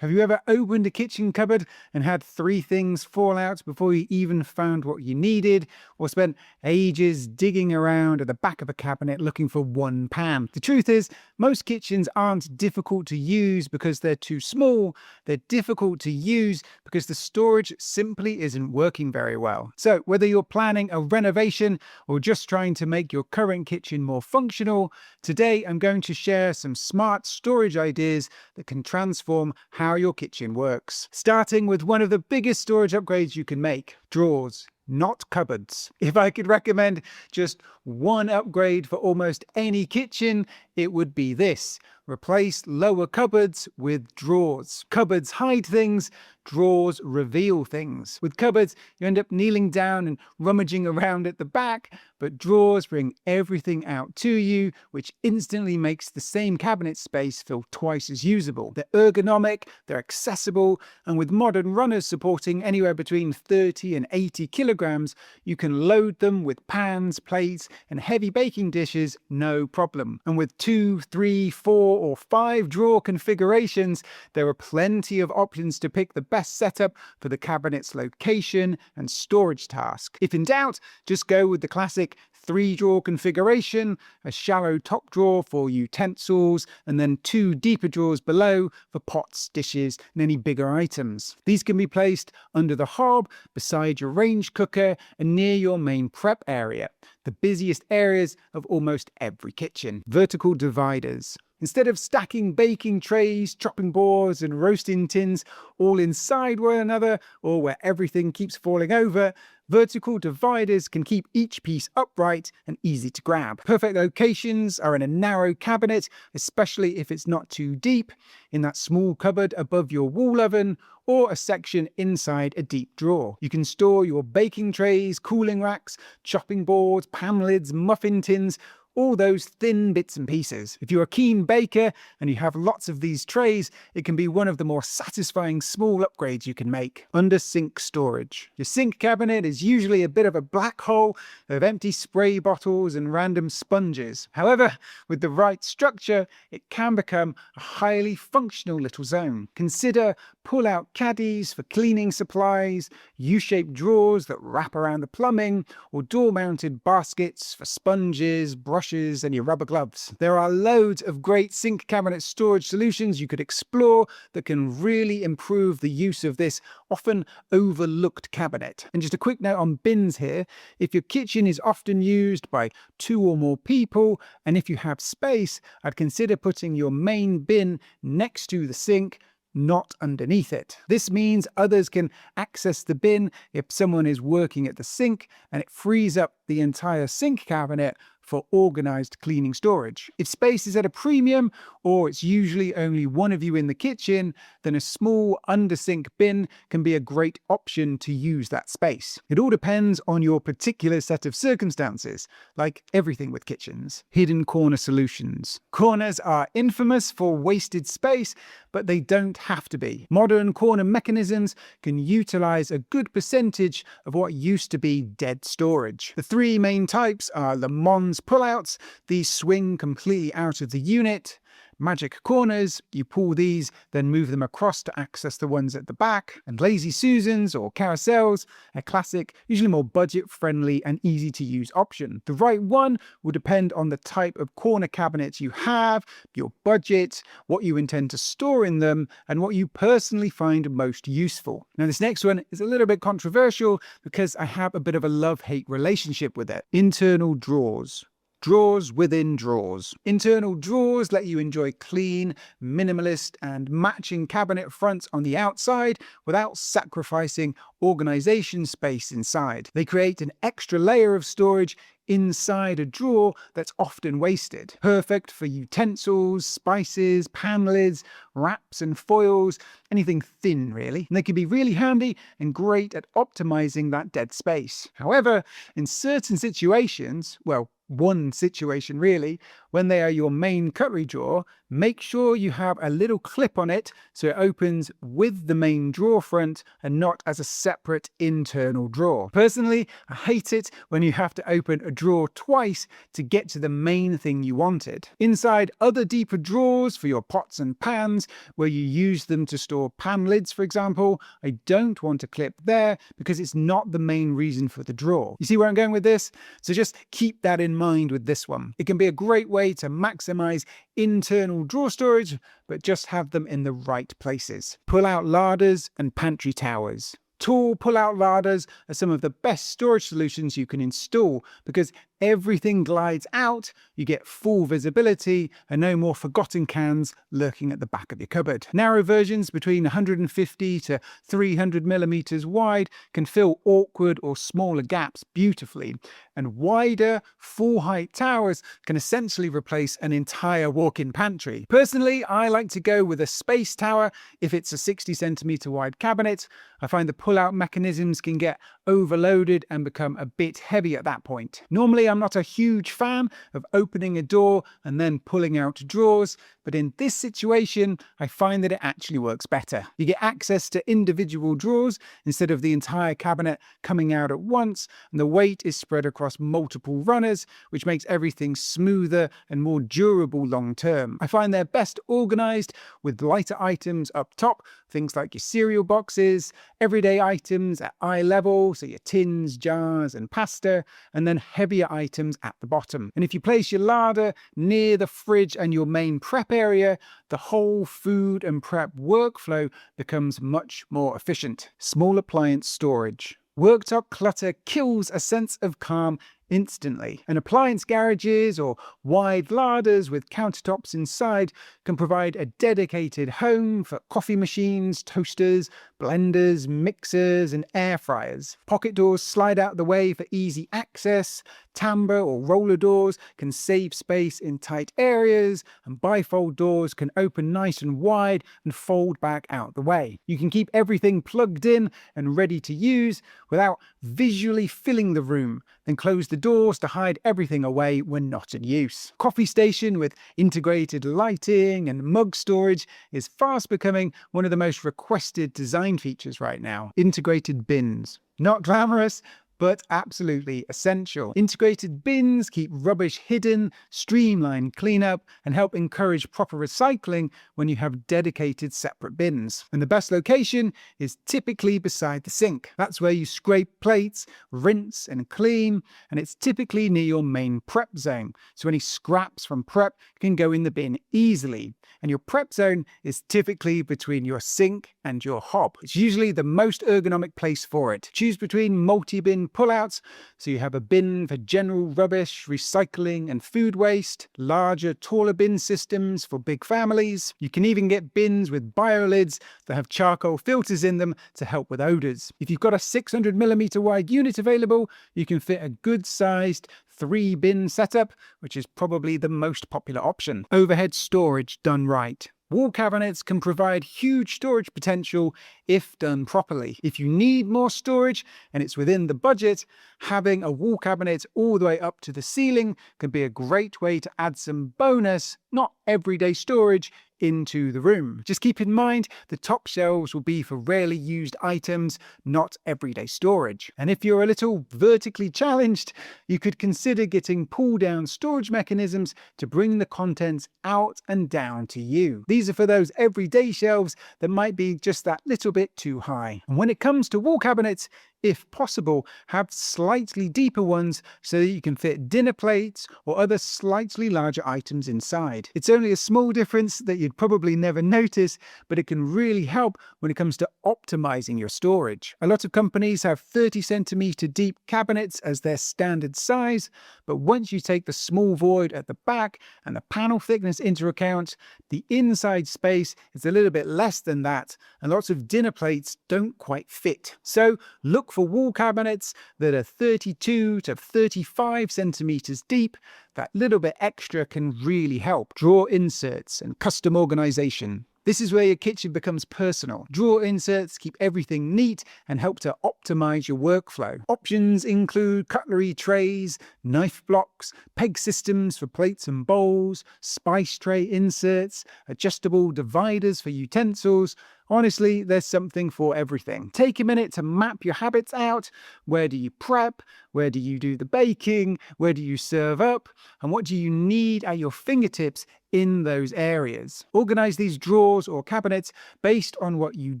Have you ever opened a kitchen cupboard and had 3 things fall out before you even found what you needed, or spent ages digging around at the back of a cabinet looking for one pan? The truth is, most kitchens aren't difficult to use because they're too small. They're difficult to use because the storage simply isn't working very well. So, whether you're planning a renovation or just trying to make your current kitchen more functional, today I'm going to share some smart storage ideas that can transform how your kitchen works. Starting with one of the biggest storage upgrades you can make: drawers, not cupboards. If I could recommend just one upgrade for almost any kitchen, it would be this: replace lower cupboards with drawers. Cupboards hide things, drawers reveal things. With cupboards, you end up kneeling down and rummaging around at the back, but drawers bring everything out to you, which instantly makes the same cabinet space feel twice as usable. They're ergonomic, they're accessible, and with modern runners supporting anywhere between 30 and 80 kilograms, you can load them with pans, plates, and heavy baking dishes, no problem. And with 2, 3, 4, or 5 drawer configurations, there are plenty of options to pick the best setup for the cabinet's location and storage task. If in doubt, just go with the classic 3-drawer configuration: a shallow top drawer for utensils, and then 2 deeper drawers below for pots, dishes, and any bigger items. These can be placed under the hob, beside your range cooker, and near your main prep area, the busiest areas of almost every kitchen. Vertical dividers. Instead of stacking baking trays, chopping boards, and roasting tins all inside one another, or where everything keeps falling over, vertical dividers can keep each piece upright and easy to grab. Perfect locations are in a narrow cabinet, especially if it's not too deep, in that small cupboard above your wall oven, or a section inside a deep drawer. You can store your baking trays, cooling racks, chopping boards, pan lids, muffin tins, all those thin bits and pieces. If you're a keen baker and you have lots of these trays, it can be one of the more satisfying small upgrades you can make. Under sink storage. Your sink cabinet is usually a bit of a black hole of empty spray bottles and random sponges. However, with the right structure, it can become a highly functional little zone. Consider pull-out caddies for cleaning supplies, U-shaped drawers that wrap around the plumbing, or door-mounted baskets for sponges, brushes, and your rubber gloves. There are loads of great sink cabinet storage solutions you could explore that can really improve the use of this often overlooked cabinet. And just a quick note on bins here: if your kitchen is often used by 2 or more people, and if you have space, I'd consider putting your main bin next to the sink, not underneath it. This means others can access the bin if someone is working at the sink, and it frees up the entire sink cabinet for organized cleaning storage. If space is at a premium, or it's usually only one of you in the kitchen, then a small under-sink bin can be a great option to use that space. It all depends on your particular set of circumstances, like everything with kitchens. Hidden corner solutions. Corners are infamous for wasted space, but they don't have to be. Modern corner mechanisms can utilize a good percentage of what used to be dead storage. The 3 main types are Le Mans pullouts. These swing completely out of the unit. Magic corners, you pull these, then move them across to access the ones at the back. And Lazy Susans or carousels, a classic, usually more budget-friendly and easy-to-use option. The right one will depend on the type of corner cabinets you have, your budget, what you intend to store in them, and what you personally find most useful. Now, this next one is a little bit controversial because I have a bit of a love-hate relationship with it. Internal drawers. Drawers within drawers. Internal drawers let you enjoy clean, minimalist, and matching cabinet fronts on the outside without sacrificing organization space inside. They create an extra layer of storage inside a drawer that's often wasted. Perfect for utensils, spices, pan lids, wraps and foils, anything thin really. And they can be really handy and great at optimizing that dead space. However, in certain situations, well, one situation really. When they are your main cutlery drawer, make sure you have a little clip on it so it opens with the main drawer front and not as a separate internal drawer. Personally, I hate it when you have to open a drawer twice to get to the main thing you wanted. Inside other deeper drawers for your pots and pans, where you use them to store pan lids, for example, I don't want a clip there because it's not the main reason for the drawer. You see where I'm going with this? So just keep that in mind with this one. It can be a great way to maximize internal drawer storage, but just have them in the right places. Pull-out larders and pantry towers. Tall pull-out larders are some of the best storage solutions you can install because everything glides out, you get full visibility, and no more forgotten cans lurking at the back of your cupboard. Narrow versions between 150 to 300 millimeters wide can fill awkward or smaller gaps beautifully, and wider, full-height towers can essentially replace an entire walk-in pantry. Personally, I like to go with a space tower if it's a 60 centimeter wide cabinet. I find the pull-out mechanisms can get overloaded and become a bit heavy at that point. Normally, I'm not a huge fan of opening a door and then pulling out drawers, but in this situation, I find that it actually works better. You get access to individual drawers instead of the entire cabinet coming out at once, and the weight is spread across multiple runners, which makes everything smoother and more durable long term. I find they're best organized with lighter items up top, things like your cereal boxes, everyday items at eye level, so your tins, jars, and pasta, and then heavier items at the bottom. And if you place your larder near the fridge and your main prep area, the whole food and prep workflow becomes much more efficient. Small appliance storage. Worktop clutter kills a sense of calm instantly, and appliance garages or wide larders with countertops inside can provide a dedicated home for coffee machines, toasters, blenders, mixers, and air fryers. Pocket doors slide out the way for easy access, tambour or roller doors can save space in tight areas, and bifold doors can open nice and wide and fold back out the way. You can keep everything plugged in and ready to use without visually filling the room, then close the doors to hide everything away when not in use. Coffee station with integrated lighting and mug storage is fast becoming one of the most requested design features right now. Integrated bins. Not glamorous, but absolutely essential. Integrated bins keep rubbish hidden, streamline cleanup, and help encourage proper recycling when you have dedicated separate bins. And the best location is typically beside the sink. That's where you scrape plates, rinse and clean, and it's typically near your main prep zone. So any scraps from prep can go in the bin easily. And your prep zone is typically between your sink and your hob. It's usually the most ergonomic place for it. Choose between multi-bin pullouts, so you have a bin for general rubbish, recycling, and food waste, larger, taller bin systems for big families. You can even get bins with biolids that have charcoal filters in them to help with odors. If you've got a 600mm wide unit available, you can fit a good-sized 3-bin setup, which is probably the most popular option. Overhead storage done right. Wall cabinets can provide huge storage potential if done properly. If you need more storage and it's within the budget, having a wall cabinet all the way up to the ceiling can be a great way to add some bonus, not everyday storage, into the room. Just keep in mind the top shelves will be for rarely used items, not everyday storage. And if you're a little vertically challenged, you could consider getting pull-down storage mechanisms to bring the contents out and down to you. These are for those everyday shelves that might be just that little bit too high. And when it comes to wall cabinets, if possible, have slightly deeper ones so that you can fit dinner plates or other slightly larger items inside. It's only a small difference that you'd probably never notice, but it can really help when it comes to optimizing your storage. A lot of companies have 30cm deep cabinets as their standard size, but once you take the small void at the back and the panel thickness into account, the inside space is a little bit less than that, and lots of dinner plates don't quite fit. So look for wall cabinets that are 32 to 35 centimeters deep. That little bit extra can really help. Drawer inserts and custom organization. This is where your kitchen becomes personal. Drawer inserts keep everything neat and help to optimize your workflow. Options include cutlery trays, knife blocks, peg systems for plates and bowls, spice tray inserts, adjustable dividers for utensils. Honestly, there's something for everything. Take a minute to map your habits out. Where do you prep? Where do you do the baking? Where do you serve up? And what do you need at your fingertips in those areas? Organize these drawers or cabinets based on what you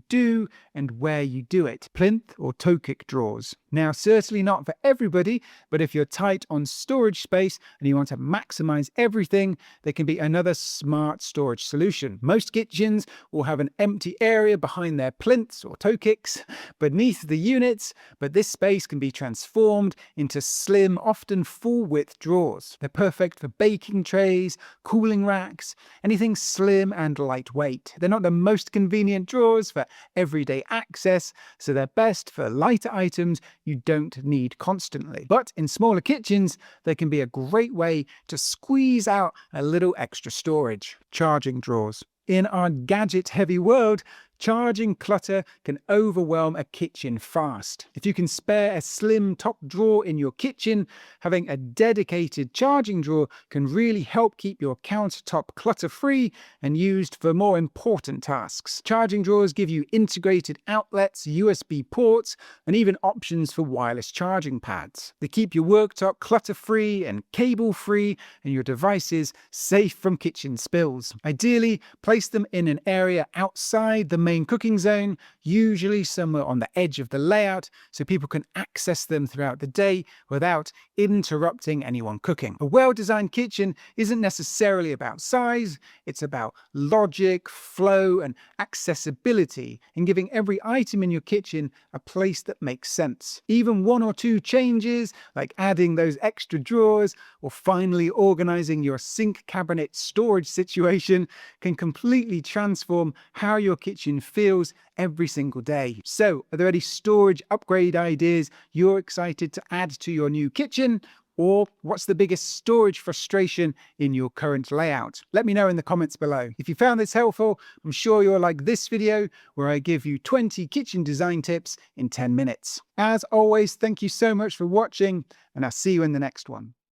do and where you do it. Plinth or toe kick drawers. Now, certainly not for everybody, but if you're tight on storage space and you want to maximize everything, there can be another smart storage solution. Most kitchens will have an empty area behind their plinths or toe kicks beneath the units, but this space can be transformed into slim, often full-width drawers. They're perfect for baking trays, cooling racks, anything slim and lightweight. They're not the most convenient drawers for everyday access, so they're best for lighter items you don't need constantly. But in smaller kitchens, they can be a great way to squeeze out a little extra storage. Charging drawers. In our gadget-heavy world, charging clutter can overwhelm a kitchen fast. If you can spare a slim top drawer in your kitchen, having a dedicated charging drawer can really help keep your countertop clutter-free and used for more important tasks. Charging drawers give you integrated outlets, USB ports, and even options for wireless charging pads. They keep your worktop clutter-free and cable-free, and your devices safe from kitchen spills. Ideally, place them in an area outside the main cooking zone, usually somewhere on the edge of the layout, so people can access them throughout the day without interrupting anyone cooking. A well-designed kitchen isn't necessarily about size, it's about logic, flow, and accessibility, and giving every item in your kitchen a place that makes sense. Even one or two changes, like adding those extra drawers or finally organizing your sink cabinet storage situation, can completely transform how your kitchen feels every single day. So, are there any storage upgrade ideas you're excited to add to your new kitchen? Or what's the biggest storage frustration in your current layout? Let me know in the comments below. If you found this helpful, I'm sure you'll like this video where I give you 20 kitchen design tips in 10 minutes. As always, thank you so much for watching, and I'll see you in the next one.